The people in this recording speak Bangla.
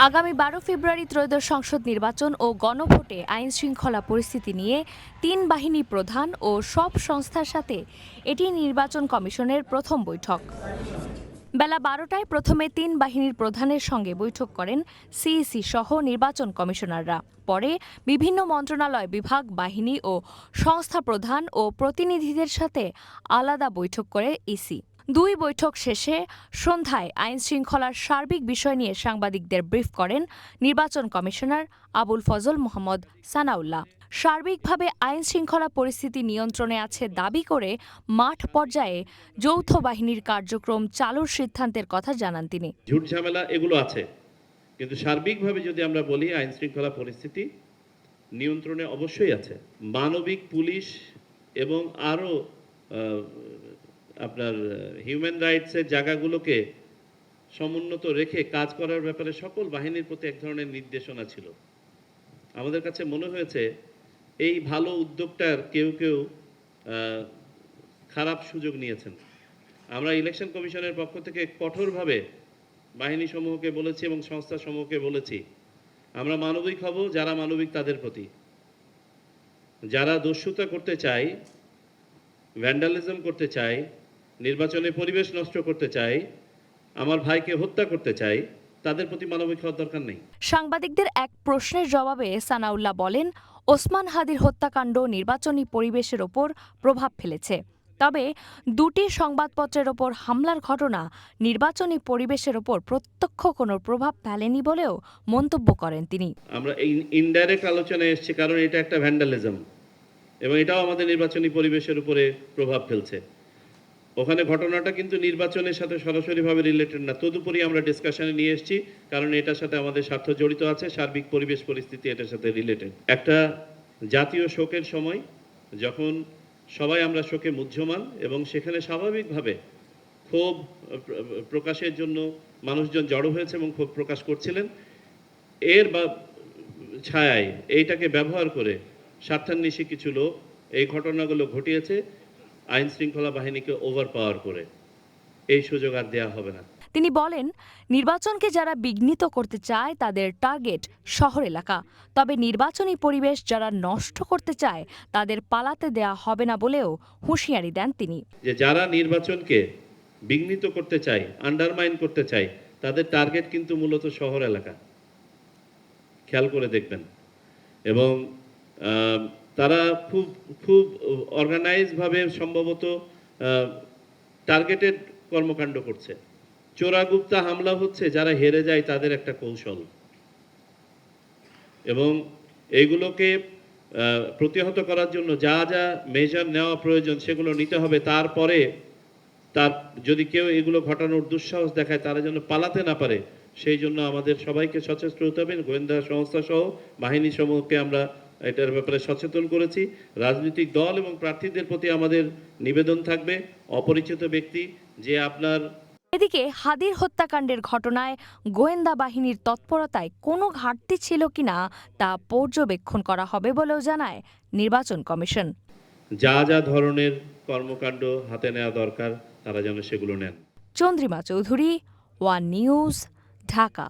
আগামী ১২ ফেব্রুয়ারি ত্রয়োদশ সংসদ নির্বাচন ও গণভোটে আইনশৃঙ্খলা পরিস্থিতি নিয়ে তিন বাহিনী প্রধান ও সব সংস্থার সাথে এটি নির্বাচন কমিশনের প্রথম বৈঠক। বেলা ১২টায় প্রথমে তিন বাহিনীর প্রধানের সঙ্গে বৈঠক করেন সিইসি সহ নির্বাচন কমিশনাররা। পরে বিভিন্ন মন্ত্রণালয়, বিভাগ, বাহিনী ও সংস্থা প্রধান ও প্রতিনিধিদের সাথে আলাদা বৈঠক করে ইসি। দুই বৈঠক শেষে সন্ধ্যায় আইনশৃঙ্খলার সার্বিক বিষয় নিয়ে সাংবাদিকদের ব্রিফ করেন নির্বাচন কমিশনার আবুল ফজল মোহাম্মদ সানাউল্লাহ। সার্বিকভাবে আইনশৃঙ্খলা পরিস্থিতি নিয়ন্ত্রণে আছে দাবি করে মাঠ পর্যায়ে যৌথ বাহিনীর কার্যক্রম চালুর সিদ্ধান্তের কথা জানান তিনি। ঝুট ঝামেলা এগুলো আছে, কিন্তু সার্বিকভাবে যদি আমরা বলি আইনশৃঙ্খলা পরিস্থিতি নিয়ন্ত্রণে অবশ্যই আছে। মানবিক পুলিশ এবং আরও আপনার হিউম্যান রাইটসের জায়গাগুলোকে সমুন্নত রেখে কাজ করার ব্যাপারে সকল বাহিনীর প্রতি এক ধরনের নির্দেশনা ছিল। আমাদের কাছে মনে হয়েছে এই ভালো উদ্যোগটার কেউ কেউ খারাপ সুযোগ নিয়েছেন। আমরা ইলেকশন কমিশনের পক্ষ থেকে কঠোরভাবে বাহিনী সমূহকে বলেছি এবং সংস্থা সমূহকে বলেছি, আমরা মানবিক হব যারা মানবিক তাদের প্রতি, যারা দস্যুতা করতে চায়, ভ্যান্ডালিজম করতে চায়, নির্বাচনের পরিবেশ নষ্ট করতে চায়, আমার ভাইকে হত্যা করতে চায়, তাদের প্রতি মানবিক হওয়ার দরকার নেই। সাংবাদিকদের এক প্রশ্নের জবাবে সানাউল্লাহ বলেন, ওসমান হাদির হত্যাকাণ্ড নির্বাচনী পরিবেশের ওপর প্রভাব ফেলেছে। তবে দুটি সংবাদপত্রের ওপর হামলার ঘটনা নির্বাচনী পরিবেশের ওপর প্রত্যক্ষ কোনো প্রভাব ফেলেনি বলেও মন্তব্য করেন তিনি। আমরা এই ইনডাইরেক্ট আলোচনায় এসেছি কারণ এটা একটা ভ্যান্ডালিজম এবং এটাও আমাদের নির্বাচনী পরিবেশের উপরে প্রভাব ফেলছে। ওখানে ঘটনাটা কিন্তু নির্বাচনের সাথে সরাসরিভাবে রিলেটেড না, তদুপরি আমরা ডিসকাশনে নিয়ে এসেছি কারণ এটার সাথে আমাদের স্বার্থ জড়িত আছে, সার্বিক পরিবেশ পরিস্থিতি এটার সাথে রিলেটেড। একটা জাতীয় শোকের সময় যখন সবাই আমরা শোকে মুহ্যমান এবং সেখানে স্বাভাবিকভাবে ক্ষোভ প্রকাশের জন্য মানুষজন জড়ো হয়েছে এবং ক্ষোভ প্রকাশ করছিলেন, এর বা ছায়ায় এইটাকে ব্যবহার করে স্বার্থান্বেষী কিছু লোক এই ঘটনাগুলো ঘটিয়েছে আইন শৃঙ্খলা বাহিনীকে ওভার পাওয়ার করে। এই সুযোগ আর দেয়া হবে না। তিনি বলেন, নির্বাচনকে যারা বিঘ্নিত করতে চায় তাদের টার্গেট শহর এলাকা, তবে নির্বাচনী পরিবেশ যারা নষ্ট করতে চায় তাদের পালাতে দেয়া হবে না বলেও হুঁশিয়ারি দেন তিনি। যে যারা নির্বাচনকে বিঘ্নিত করতে চায়, আন্ডারমাইন করতে চায়, তাদের টার্গেট কিন্তু মূলত শহর এলাকা, খেয়াল করে দেখবেন। এবং তারা খুব খুব অর্গানাইজভাবে সম্ভবত টার্গেটেড কর্মকাণ্ড করছে। চোরাগুপ্তা হামলা হচ্ছে যারা হেরে যায় তাদের একটা কৌশল, এবং এইগুলোকে প্রতিহত করার জন্য যা যা মেজার নেওয়া প্রয়োজন সেগুলো নিতে হবে। তারপরে তার যদি কেউ এগুলো ঘটানোর দুঃসাহস দেখায় তারা যেন পালাতে না পারে, সেই জন্য আমাদের সবাইকে সচেষ্ট হতে হবে। গোয়েন্দা সংস্থা সহ বাহিনী সমূহকে আমরা এটার ব্যাপারে সচেতন করেছি। রাজনৈতিক দল এবং প্রার্থীদের প্রতি আমাদের নিবেদন থাকবে, অপরিচিত ব্যক্তি যে আপনার। এদিকে হাদির হত্যাকাণ্ডের ঘটনায় গোয়েন্দা বাহিনীর তৎপরতায় কোনো ঘাটতি ছিল কিনা তা পর্যবেক্ষণ করা হবে বলেও জানায় নির্বাচন কমিশন। যা যা ধরনের কর্মকাণ্ড হাতে নেওয়া দরকার তারা যেন সেগুলো নেন। Chandrima Chowdhury, one news, Dhaka.